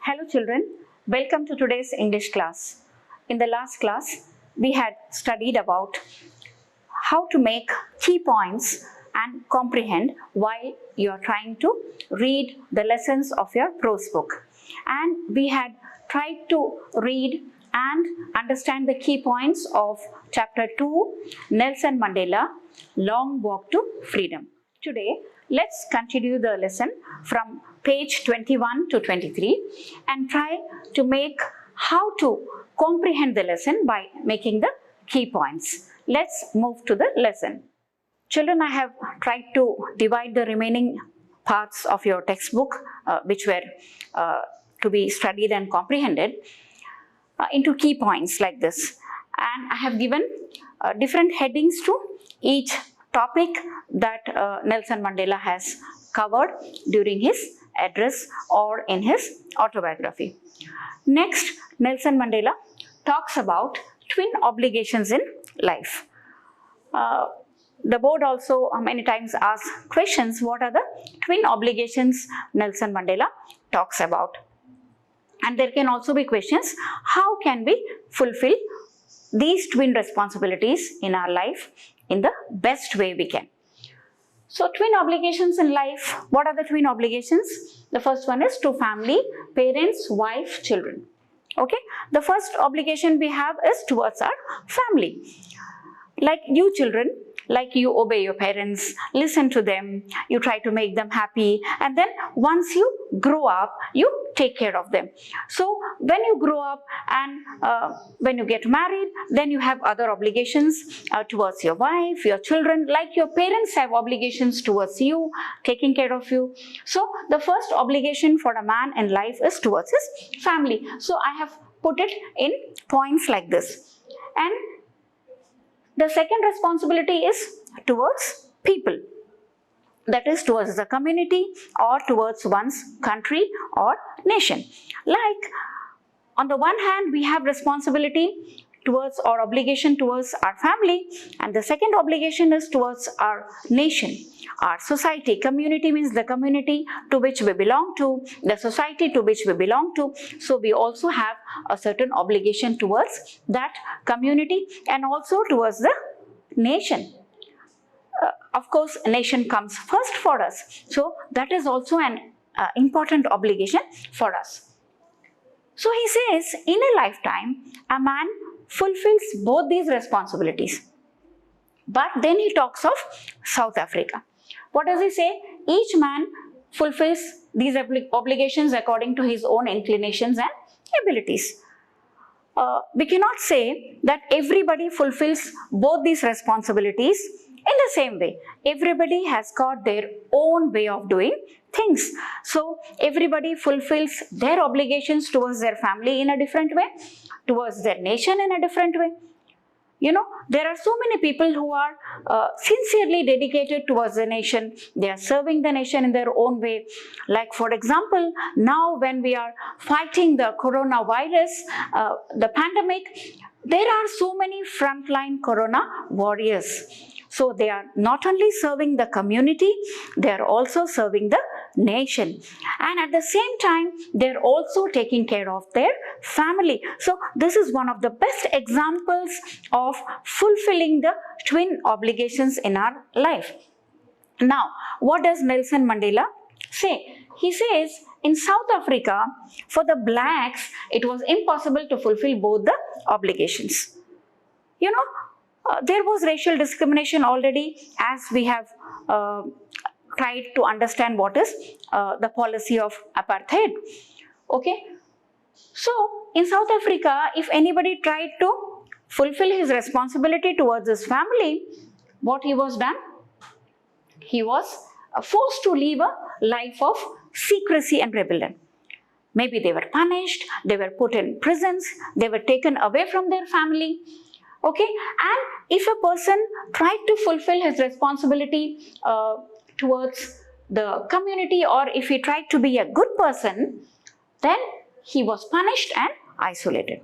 Hello children, welcome to today's English class. In the last class, we had studied about how to make key points and comprehend while you are trying to read the lessons of your prose book. And we had tried to read and understand the key points of chapter 2, Nelson Mandela, Long Walk to Freedom. Today, let's continue the lesson from page 21 to 23 and try to make how to comprehend the lesson by making the key points. Let's move to the lesson. Children, I have tried to divide the remaining parts of your textbook which were to be studied and comprehended into key points like this. And I have given different headings to each topic that Nelson Mandela has covered during his address or in his autobiography. Next, Nelson Mandela talks about twin obligations in life. The board also many times asks questions, what are the twin obligations Nelson Mandela talks about? And there can also be questions, how can we fulfill these twin responsibilities in our life in the best way we can? So twin obligations in life, what are the twin obligations? The first one is to family, parents, wife, children. Okay, the first obligation we have is towards our family. Like you children, like you obey your parents, listen to them, you try to make them happy, and then once you grow up, you take care of them. So when you grow up and when you get married, then you have other obligations towards your wife, your children, like your parents have obligations towards you, taking care of you. So the first obligation for a man in life is towards his family. So I have put it in points like this. And the second responsibility is towards people, that is towards the community or towards one's country or nation. Like on the one hand, we have responsibility towards or obligation towards our family, and the second obligation is towards our nation, our society. Community means the community to which we belong to, the society to which we belong to. So we also have a certain obligation towards that community and also towards the nation. Of course, nation comes first for us. So that is also an important obligation for us. So he says, in a lifetime, a man fulfills both these responsibilities. But then he talks of South Africa. What does he say? Each man fulfills these obligations according to his own inclinations and abilities. We cannot say that everybody fulfills both these responsibilities in the same way. Everybody has got their own way of doing things. So everybody fulfills their obligations towards their family in a different way, towards their nation in a different way. You know, there are so many people who are sincerely dedicated towards the nation. They are serving the nation in their own way. Like for example, now when we are fighting the coronavirus, the pandemic, there are so many frontline corona warriors. So they are not only serving the community, they are also serving the nation. And at the same time, they are also taking care of their family. So this is one of the best examples of fulfilling the twin obligations in our life. Now, what does Nelson Mandela say? He says, in South Africa, for the blacks, it was impossible to fulfill both the obligations. You know, there was racial discrimination already, as we have tried to understand what is the policy of apartheid. Okay, so in South Africa, if anybody tried to fulfill his responsibility towards his family, what he was done? He was forced to live a life of secrecy and rebellion. Maybe they were punished, they were put in prisons, they were taken away from their family. Okay, and if a person tried to fulfill his responsibility towards the community, or if he tried to be a good person, then he was punished and isolated.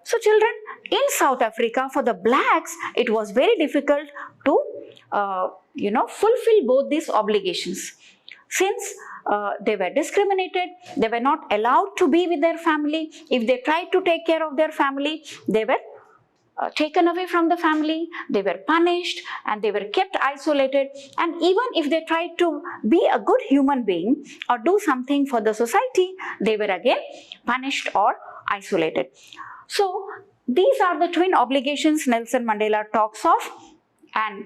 So children, in South Africa, for the blacks, it was very difficult to fulfill both these obligations. Since they were discriminated, they were not allowed to be with their family. If they tried to take care of their family, they were taken away from the family, they were punished, and they were kept isolated. And even if they tried to be a good human being or do something for the society, they were again punished or isolated. So these are the twin obligations Nelson Mandela talks of, and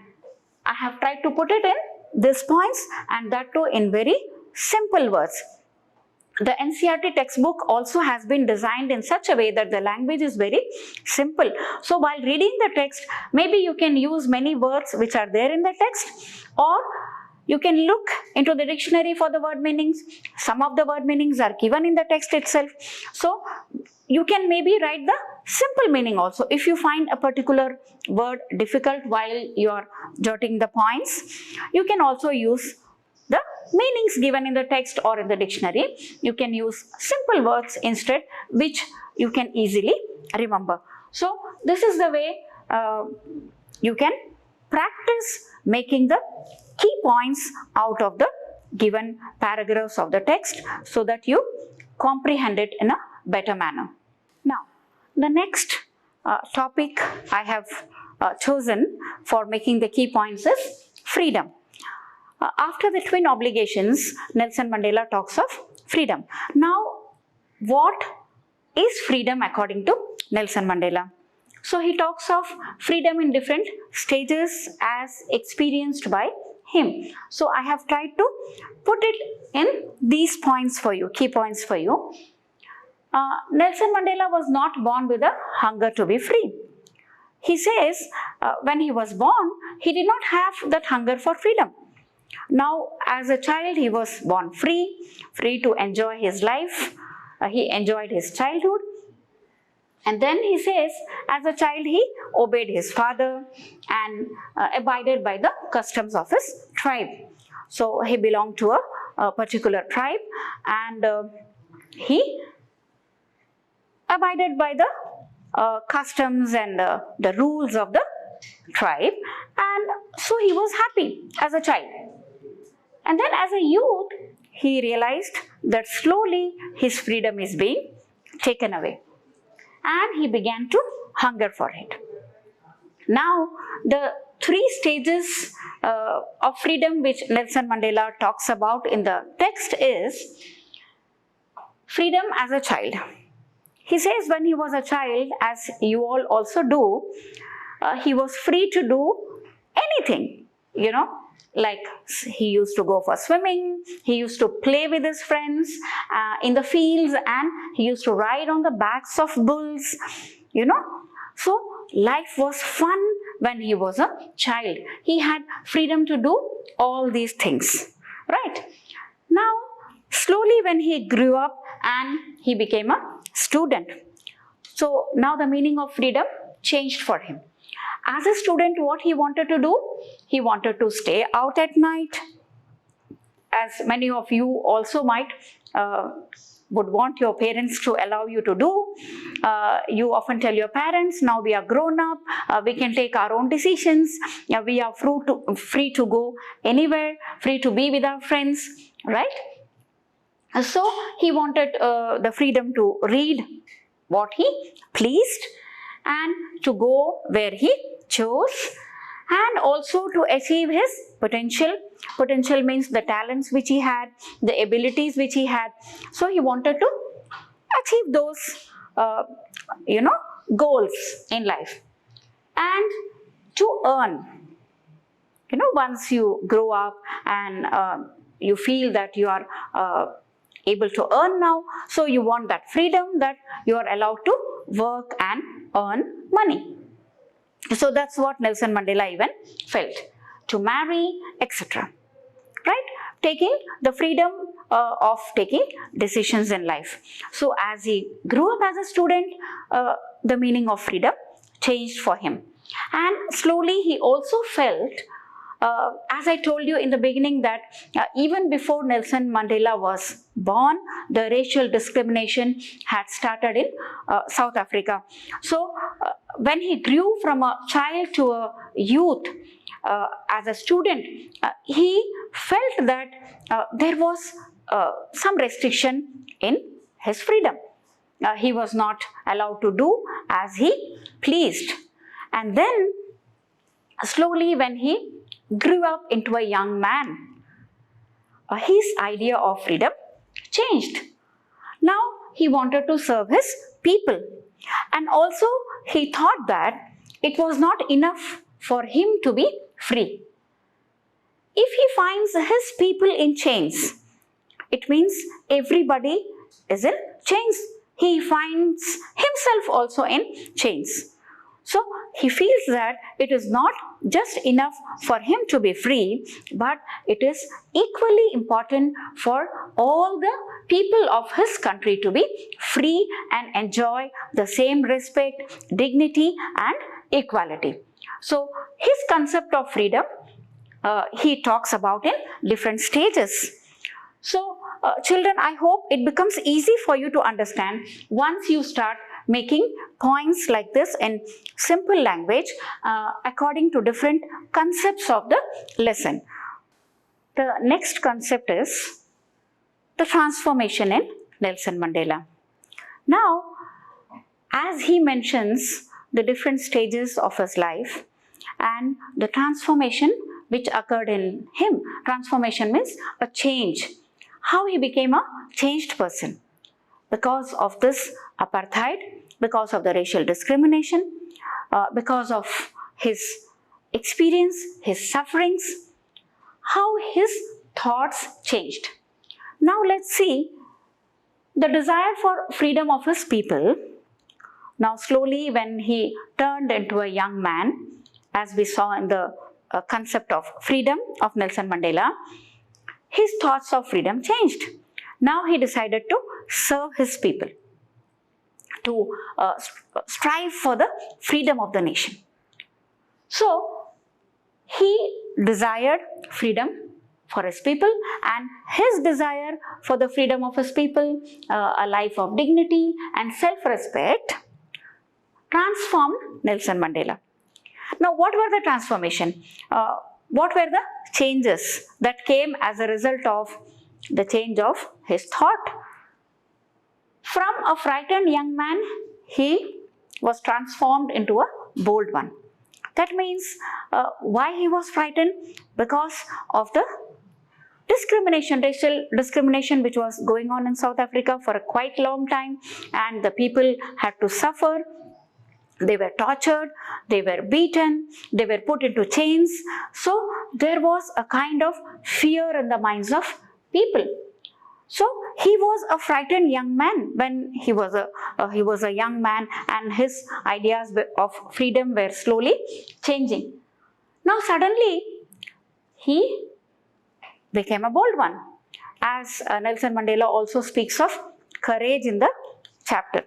I have tried to put it in these points, and that too in very simple words. The NCERT textbook also has been designed in such a way that the language is very simple. So while reading the text, maybe you can use many words which are there in the text, or you can look into the dictionary for the word meanings. Some of the word meanings are given in the text itself. So you can maybe write the simple meaning also. If you find a particular word difficult while you are jotting the points, you can also use the meanings given in the text or in the dictionary. You can use simple words instead, which you can easily remember. So this is the way you can practice making the key points out of the given paragraphs of the text, so that you comprehend it in a better manner. Now, the next topic I have chosen for making the key points is freedom. After the twin obligations, Nelson Mandela talks of freedom. Now, what is freedom according to Nelson Mandela? So he talks of freedom in different stages as experienced by him. So I have tried to put it in these points for you, key points for you. Nelson Mandela was not born with a hunger to be free. He says when he was born, he did not have that hunger for freedom. Now, as a child, he was born free to enjoy his life. He enjoyed his childhood. And then he says, as a child, he obeyed his father and abided by the customs of his tribe. So he belonged to a particular tribe, and he abided by the customs and the rules of the tribe, and so he was happy as a child. And then as a youth, he realized that slowly his freedom is being taken away, and he began to hunger for it. Now, the three stages of freedom which Nelson Mandela talks about in the text is freedom as a child. He says when he was a child, as you all also do, he was free to do anything, like he used to go for swimming, he used to play with his friends in the fields, and he used to ride on the backs of bulls, So life was fun when he was a child. He had freedom to do all these things, right? Now, slowly when he grew up and he became a student, so now the meaning of freedom changed for him. As a student, what he wanted to do? He wanted to stay out at night, as many of you also might would want your parents to allow you to do. You often tell your parents, now we are grown up, we can take our own decisions, we are free to go anywhere, free to be with our friends, right? So he wanted the freedom to read what he pleased and to go where he chose, and also to achieve his potential. Potential means the talents which he had, the abilities which he had. So he wanted to achieve those, goals in life, and to earn. Once you grow up and you feel that you are able to earn now, so you want that freedom that you are allowed to work and earn money. So that's what Nelson Mandela even felt, to marry, etc. Right? Taking the freedom of taking decisions in life. So as he grew up as a student, the meaning of freedom changed for him. And slowly he also felt, as I told you in the beginning, that even before Nelson Mandela was born, the racial discrimination had started in South Africa. So when he grew from a child to a youth, as a student, he felt that there was some restriction in his freedom. He was not allowed to do as he pleased. And then slowly when he grew up into a young man, his idea of freedom changed. Now he wanted to serve his people, and also he thought that it was not enough for him to be free. If he finds his people in chains, it means everybody is in chains. He finds himself also in chains. So he feels that it is not just enough for him to be free, but it is equally important for all the people of his country to be free and enjoy the same respect, dignity and equality. So his concept of freedom, he talks about in different stages. So children, I hope it becomes easy for you to understand once you start making points like this in simple language according to different concepts of the lesson. The next concept is the transformation in Nelson Mandela. Now, as he mentions the different stages of his life and the transformation which occurred in him, transformation means a change, how he became a changed person. Because of this apartheid, because of the racial discrimination, because of his experience, his sufferings, how his thoughts changed. Now let's see the desire for freedom of his people. Now slowly when he turned into a young man, as we saw in the concept of freedom of Nelson Mandela, his thoughts of freedom changed. Now he decided to serve his people, to strive for the freedom of the nation. So he desired freedom for his people, and his desire for the freedom of his people, a life of dignity and self-respect, transformed Nelson Mandela. Now what were the transformation? What were the changes that came as a result of the change of his thought? From a frightened young man, he was transformed into a bold one. That means why he was frightened? Because of the discrimination, racial discrimination which was going on in South Africa for a quite long time, and the people had to suffer. They were tortured, they were beaten, they were put into chains. So there was a kind of fear in the minds of people. So he was a frightened young man when he was a young man, and his ideas of freedom were slowly changing. Now suddenly he became a bold one, as Nelson Mandela also speaks of courage in the chapter.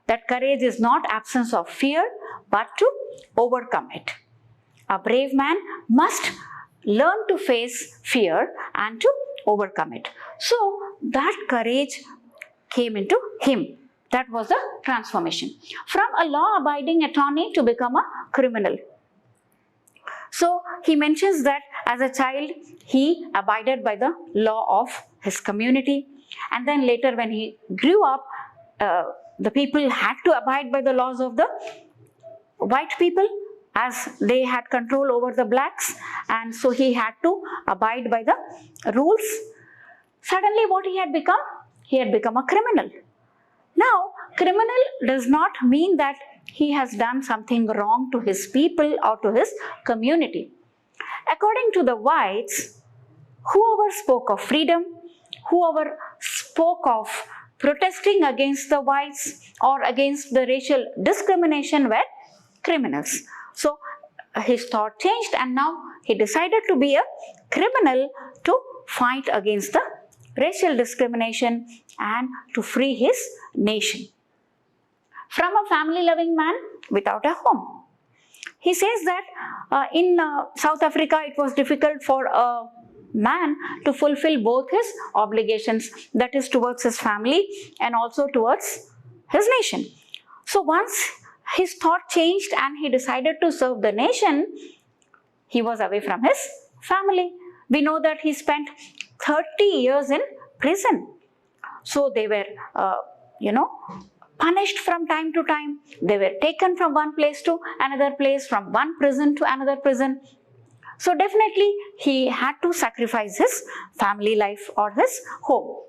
That courage is not absence of fear, but to overcome it. A brave man must learn to face fear and to overcome it. So that courage came into him. That was the transformation. From a law-abiding attorney to become a criminal. So he mentions that as a child, he abided by the law of his community. And then later when he grew up, the people had to abide by the laws of the white people, as they had control over the blacks, and so he had to abide by the rules. Suddenly what he had become? He had become a criminal. Now, criminal does not mean that he has done something wrong to his people or to his community. According to the whites, whoever spoke of freedom, whoever spoke of protesting against the whites or against the racial discrimination were criminals. So his thought changed, and now he decided to be a criminal to fight against the racial discrimination and to free his nation. From a family-loving man without a home. He says that in South Africa it was difficult for a man to fulfill both his obligations, that is towards his family and also towards his nation. So once his thought changed and he decided to serve the nation, he was away from his family. We know that he spent 30 years in prison. So they were, punished from time to time. They were taken from one place to another place, from one prison to another prison. So definitely he had to sacrifice his family life or his home.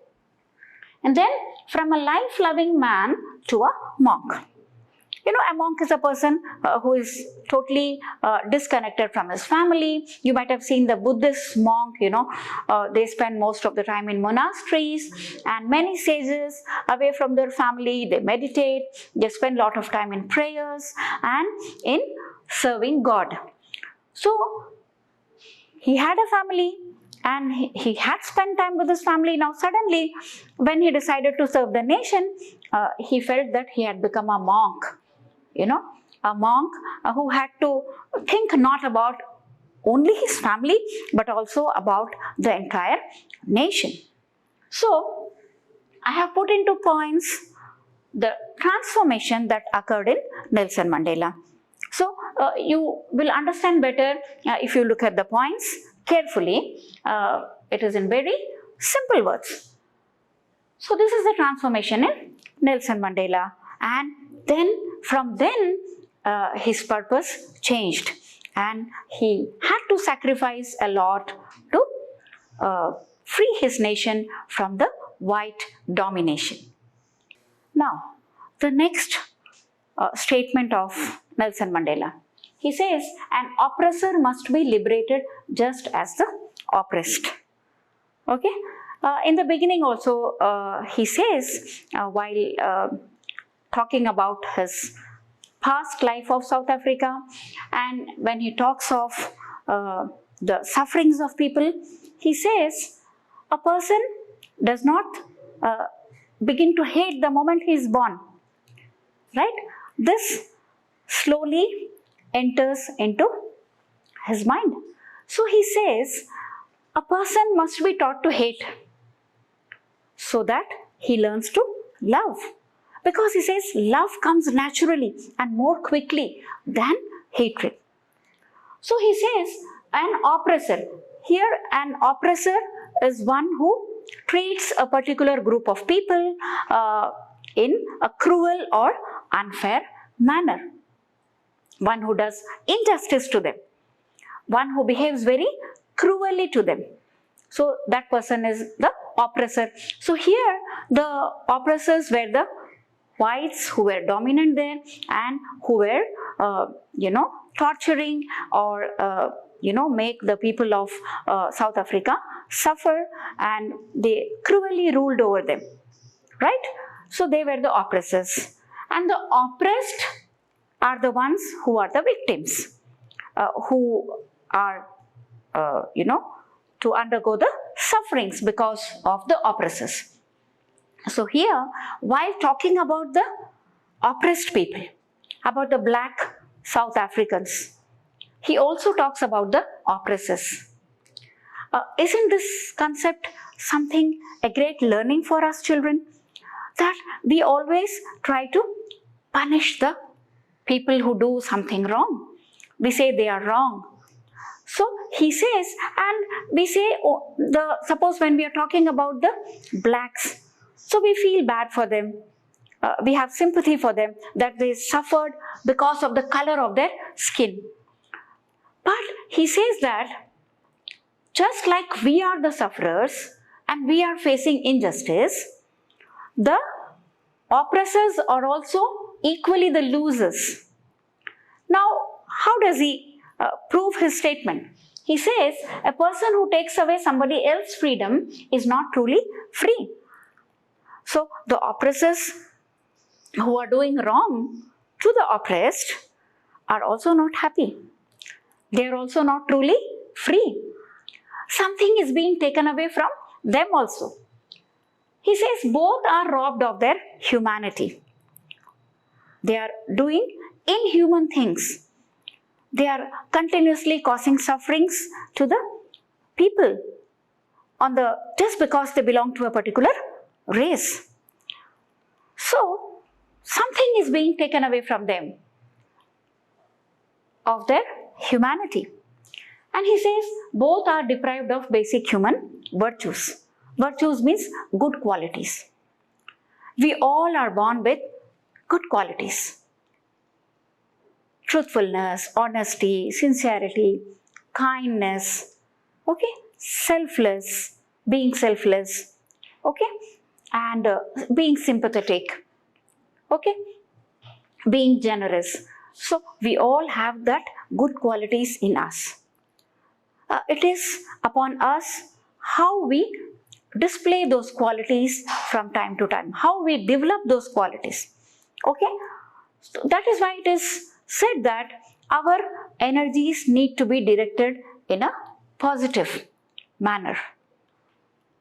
And then from a life-loving man to a monk. A monk is a person who is totally disconnected from his family. You might have seen the Buddhist monk, they spend most of the time in monasteries, and many sages away from their family, they meditate, they spend a lot of time in prayers and in serving God. So he had a family and he had spent time with his family. Now suddenly, when he decided to serve the nation, he felt that he had become a monk. A monk who had to think not about only his family, but also about the entire nation. So, I have put into points the transformation that occurred in Nelson Mandela. So, you will understand better if you look at the points carefully. It is in very simple words. So, this is the transformation in Nelson Mandela, and then from then his purpose changed and he had to sacrifice a lot to free his nation from the white domination. Now, the next statement of Nelson Mandela. He says, an oppressor must be liberated just as the oppressed. Okay? In the beginning also, he says, while talking about his past life of South Africa, and when he talks of the sufferings of people, he says a person does not begin to hate the moment he is born, right? This slowly enters into his mind. So he says a person must be taught to hate so that he learns to love. Because he says love comes naturally and more quickly than hatred. So he says an oppressor. Here an oppressor is one who treats a particular group of people in a cruel or unfair manner. One who does injustice to them. One who behaves very cruelly to them. So that person is the oppressor. So here the oppressors were the whites who were dominant there and who were, torturing or, make the people of South Africa suffer, and they cruelly ruled over them, right? So they were the oppressors. And the oppressed are the ones who are the victims, who are, to undergo the sufferings because of the oppressors. So here, while talking about the oppressed people, about the black South Africans, he also talks about the oppressors. Isn't this concept something, a great learning for us children? That we always try to punish the people who do something wrong. We say they are wrong. So he says, and we say, suppose when we are talking about the blacks, so we feel bad for them. We have sympathy for them that they suffered because of the color of their skin. But he says that just like we are the sufferers and we are facing injustice, the oppressors are also equally the losers. Now, how does he prove his statement? He says a person who takes away somebody else's freedom is not truly free. So the oppressors who are doing wrong to the oppressed are also not happy. They are also not truly free. Something is being taken away from them also. He says both are robbed of their humanity. They are doing inhuman things. They are continuously causing sufferings to the people just because they belong to a particular race. So, something is being taken away from them of their humanity. And he says both are deprived of basic human virtues. Virtues means good qualities. We all are born with good qualities. Truthfulness, honesty, sincerity, kindness, okay, being selfless, okay, and being sympathetic, okay, being generous. So we all have that good qualities in us. It is upon us how we display those qualities from time to time, how we develop those qualities. Okay, so that is why it is said that our energies need to be directed in a positive manner.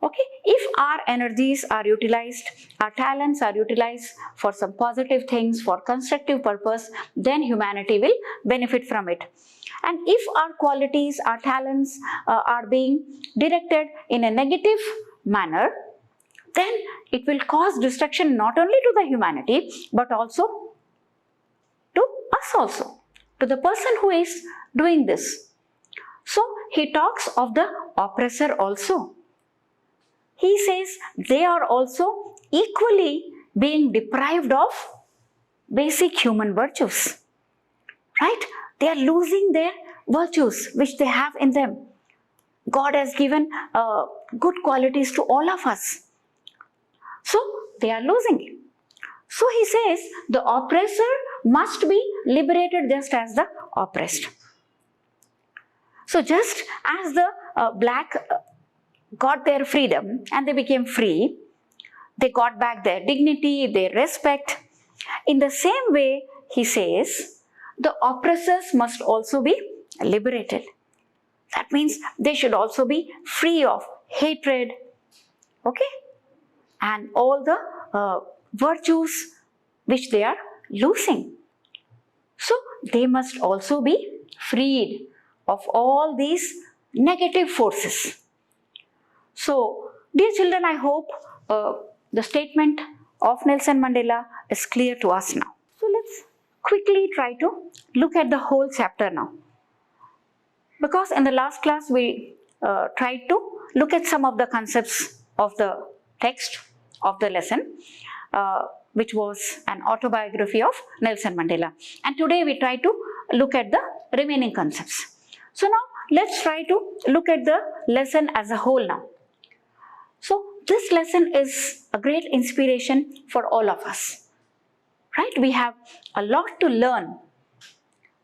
Okay, if our energies are utilized, our talents are utilized for some positive things, for constructive purpose, then humanity will benefit from it. And if our qualities, our talents are being directed in a negative manner, then it will cause destruction not only to the humanity but also to us also, to the person who is doing this. So he talks of the oppressor also. He says they are also equally being deprived of basic human virtues, right? They are losing their virtues which they have in them. God has given good qualities to all of us. So they are losing it. So he says the oppressor must be liberated just as the oppressed. So just as the black got their freedom and they became free, they got back their dignity, their respect. In the same way, he says, the oppressors must also be liberated. That means they should also be free of hatred, okay, and all the virtues which they are losing. So they must also be freed of all these negative forces. So, dear children, I hope the statement of Nelson Mandela is clear to us now. So, let's quickly try to look at the whole chapter now. Because in the last class, we tried to look at some of the concepts of the text of the lesson, which was an autobiography of Nelson Mandela. And today we try to look at the remaining concepts. So, now let's try to look at the lesson as a whole now. So, this lesson is a great inspiration for all of us, right? We have a lot to learn.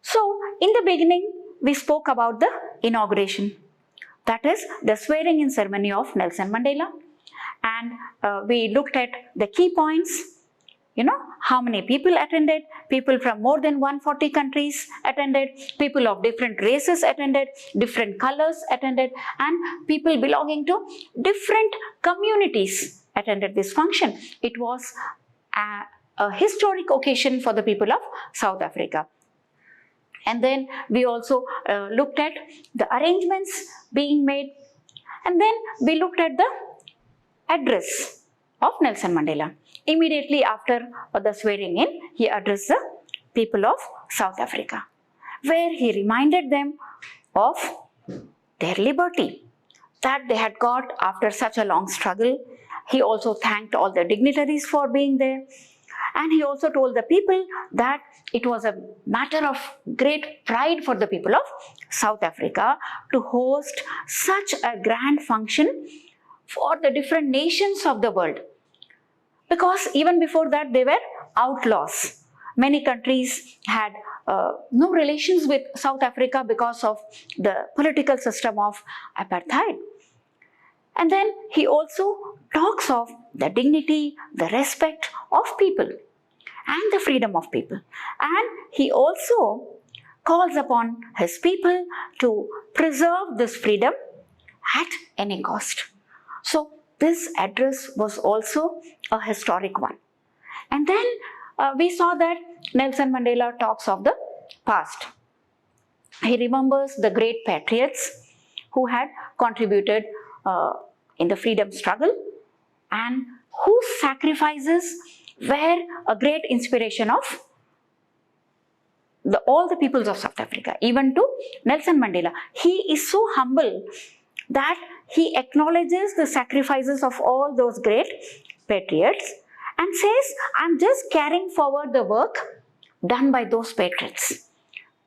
So, in the beginning, we spoke about the inauguration, that is the swearing in ceremony of Nelson Mandela, and we looked at the key points. You know, how many people attended, people from more than 140 countries attended, people of different races attended, different colors attended, and people belonging to different communities attended this function. It was a historic occasion for the people of South Africa. And then we also looked at the arrangements being made, and then we looked at the address of Nelson Mandela. Immediately after the swearing in, he addressed the people of South Africa, where he reminded them of their liberty that they had got after such a long struggle. He also thanked all the dignitaries for being there, and he also told the people that it was a matter of great pride for the people of South Africa to host such a grand function for the different nations of the world. Because even before that, they were outlaws. Many countries had no relations with South Africa because of the political system of apartheid. And then he also talks of the dignity, the respect of people and the freedom of people. And he also calls upon his people to preserve this freedom at any cost. So this address was also a historic one. And then we saw that Nelson Mandela talks of the past. He remembers the great patriots who had contributed in the freedom struggle and whose sacrifices were a great inspiration of all the peoples of South Africa, even to Nelson Mandela. He is so humble that he acknowledges the sacrifices of all those great patriots and says, I'm just carrying forward the work done by those patriots,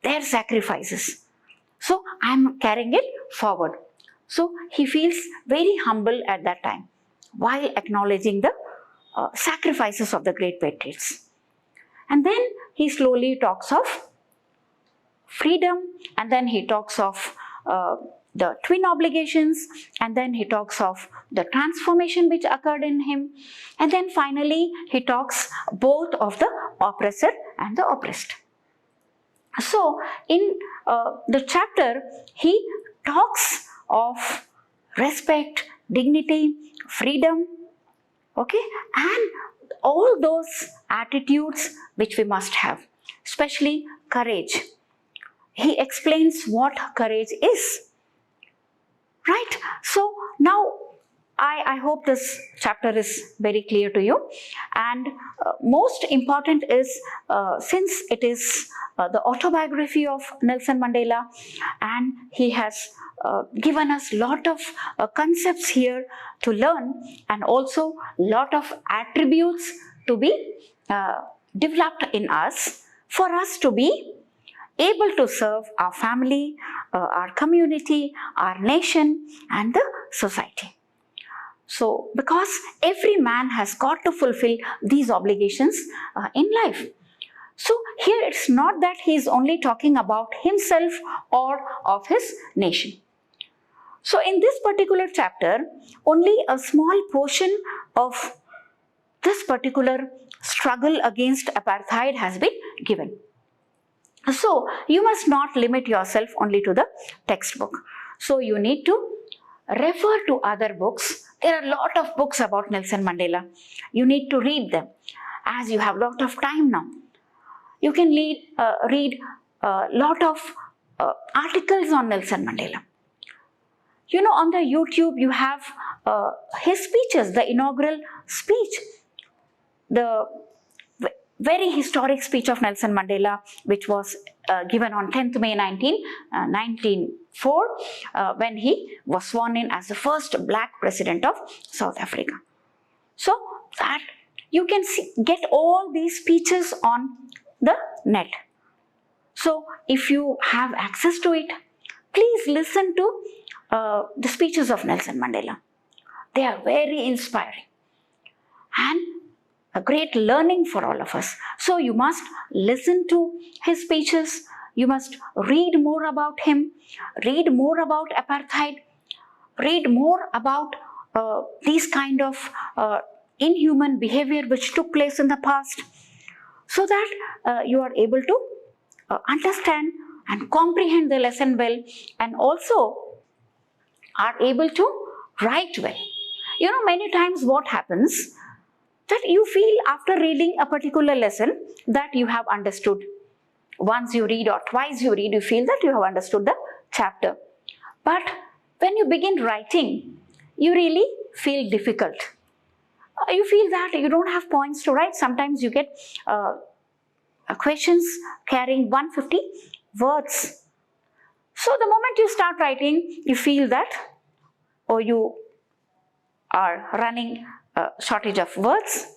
their sacrifices. So I'm carrying it forward. So he feels very humble at that time while acknowledging the sacrifices of the great patriots. And then he slowly talks of freedom, and then he talks of the twin obligations, and then he talks of the transformation which occurred in him, and then finally he talks both of the oppressor and the oppressed. So in the chapter, he talks of respect, dignity, freedom, okay, and all those attitudes which we must have, especially courage. He explains what courage is, right? So now I hope this chapter is very clear to you, and most important is since it is the autobiography of Nelson Mandela, and he has given us lot of concepts here to learn, and also lot of attributes to be developed in us for us to be able to serve our family, our community, our nation, and the society. So, because every man has got to fulfill these obligations in life. So, here it's not that he is only talking about himself or of his nation. So, in this particular chapter, only a small portion of this particular struggle against apartheid has been given. So, you must not limit yourself only to the textbook. So, you need to refer to other books. There are a lot of books about Nelson Mandela. You need to read them as you have a lot of time now. You can read a lot of articles on Nelson Mandela. You know, on the YouTube you have his speeches, the inaugural speech, the very historic speech of Nelson Mandela, which was given on 10th May 1904 when he was sworn in as the first black president of South Africa. So that you can get all these speeches on the net. So if you have access to it, please listen to the speeches of Nelson Mandela. They are very inspiring and a great learning for all of us. So you must listen to his speeches, you must read more about him, read more about apartheid, read more about these kind of inhuman behavior which took place in the past, so that you are able to understand and comprehend the lesson well, and also are able to write well. You know, many times what happens, that you feel after reading a particular lesson that you have understood. Once you read or twice you read, you feel that you have understood the chapter. But when you begin writing, you really feel difficult. You feel that you don't have points to write. Sometimes you get questions carrying 150 words. So the moment you start writing, you feel that, or you are running a shortage of words,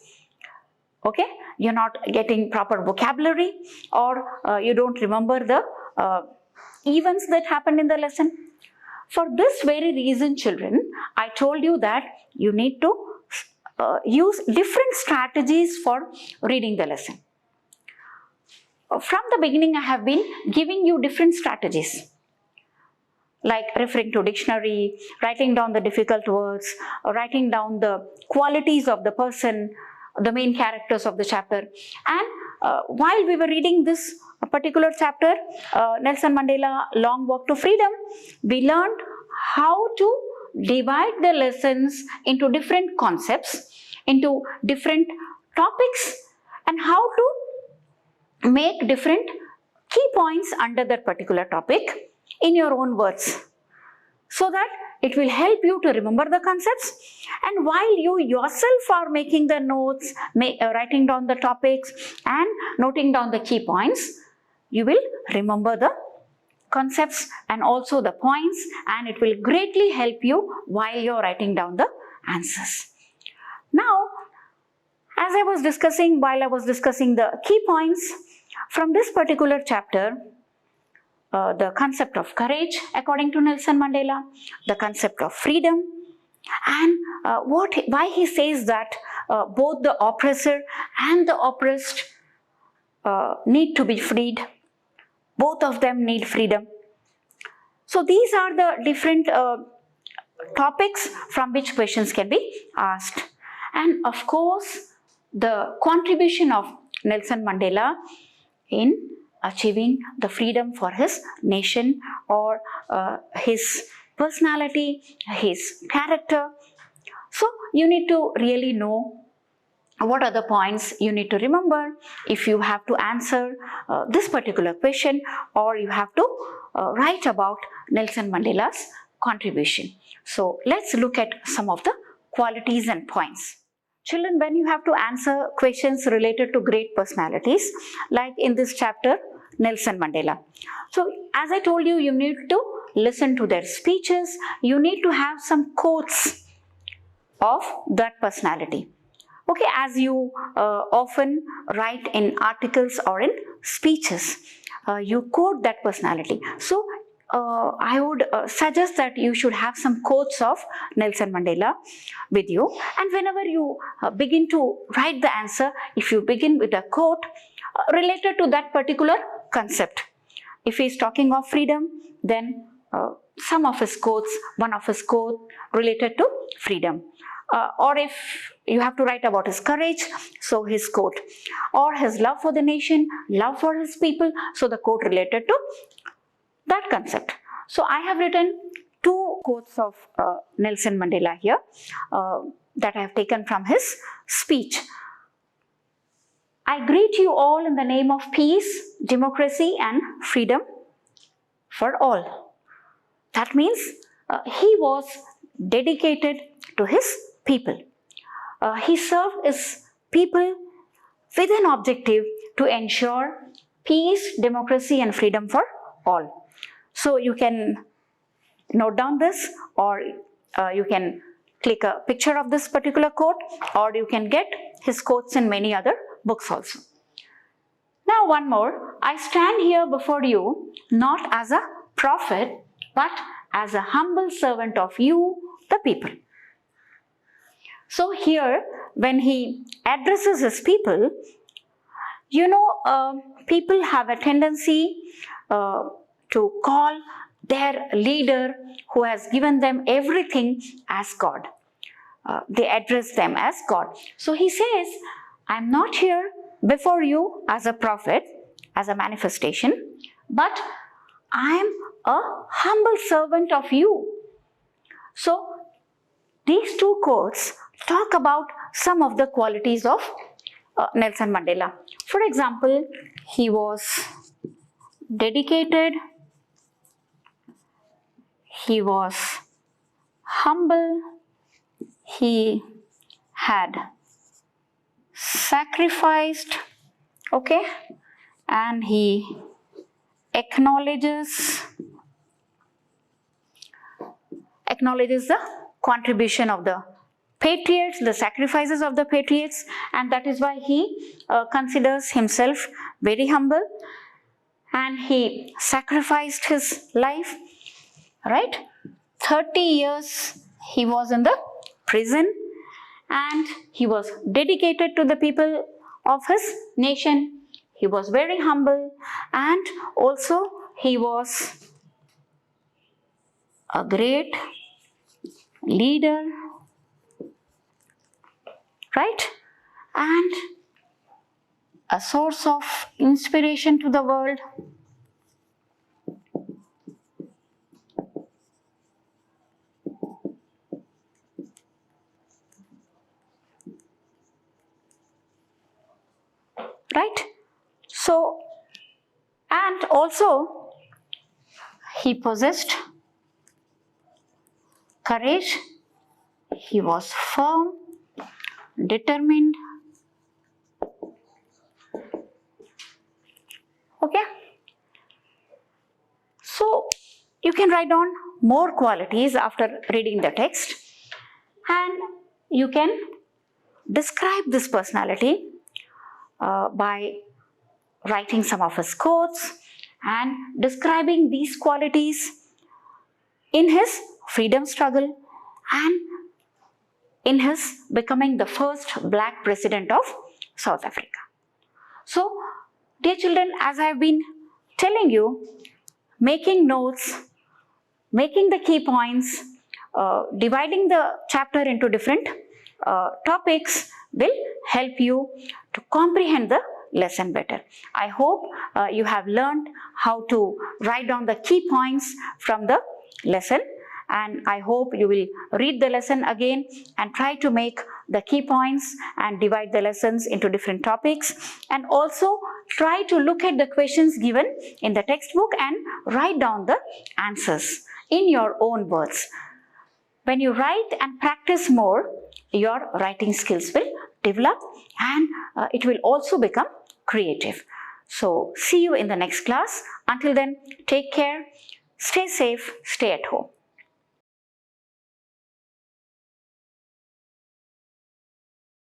okay, you're not getting proper vocabulary, or you don't remember the events that happened in the lesson. For this very reason, children, I told you that you need to use different strategies for reading the lesson. From the beginning, I have been giving you different strategies, like referring to dictionary, writing down the difficult words, writing down the qualities of the person, the main characters of the chapter. And while we were reading this particular chapter, Nelson Mandela, Long Walk to Freedom, we learned how to divide the lessons into different concepts, into different topics, and how to make different key points under that particular topic in your own words, so that it will help you to remember the concepts. And while you yourself are making the notes, writing down the topics and noting down the key points, you will remember the concepts and also the points, and it will greatly help you while you're writing down the answers. Now, as I was discussing, while I was discussing the key points from this particular chapter, the concept of courage according to Nelson Mandela, the concept of freedom, and why he says that both the oppressor and the oppressed need to be freed. Both of them need freedom. So these are the different topics from which questions can be asked. And of course, the contribution of Nelson Mandela in achieving the freedom for his nation, or his personality, his character. So you need to really know what are the points you need to remember if you have to answer this particular question, or you have to write about Nelson Mandela's contribution. So let's look at some of the qualities and points. Children, when you have to answer questions related to great personalities, like in this chapter, Nelson Mandela. So as I told you, you need to listen to their speeches, you need to have some quotes of that personality. Okay, as you often write in articles or in speeches, you quote that personality. So I would suggest that you should have some quotes of Nelson Mandela with you, and whenever you begin to write the answer, if you begin with a quote related to that particular concept. If he is talking of freedom, then some of his quotes, one of his quotes related to freedom. Or if you have to write about his courage, so his quote. Or his love for the nation, love for his people, so the quote related to that concept. So I have written two quotes of Nelson Mandela here that I have taken from his speech. I greet you all in the name of peace, democracy and freedom for all. That means he was dedicated to his people. He served his people with an objective to ensure peace, democracy and freedom for all. So you can note down this, or you can click a picture of this particular quote, or you can get his quotes in many other books also. Now one more, I stand here before you not as a prophet, but as a humble servant of you, the people. So here, when he addresses his people, you know, people have a tendency to call their leader who has given them everything as God. They address them as God. So he says, I am not here before you as a prophet, as a manifestation, but I am a humble servant of you. So these two quotes talk about some of the qualities of Nelson Mandela. For example, he was dedicated, he was humble, he had sacrificed, okay, and he acknowledges the contribution of the patriots, the sacrifices of the patriots, and that is why he considers himself very humble, and he sacrificed his life, right? 30 years he was in the prison, and he was dedicated to the people of his nation. He was very humble, and also he was a great leader, right? And a source of inspiration to the world. Right? So, and also he possessed courage, he was firm, determined, okay, You can write down more qualities after reading the text, and you can describe this personality by writing some of his quotes and describing these qualities in his freedom struggle and in his becoming the first black president of South Africa. So, dear children, as I have been telling you, making notes, making the key points, dividing the chapter into different topics will help you to comprehend the lesson better. I hope you have learned how to write down the key points from the lesson, and I hope you will read the lesson again and try to make the key points and divide the lessons into different topics, and also try to look at the questions given in the textbook and write down the answers in your own words. When you write and practice more, your writing skills will develop and it will also become creative. So, see you in the next class. Until then, take care, stay safe, stay at home.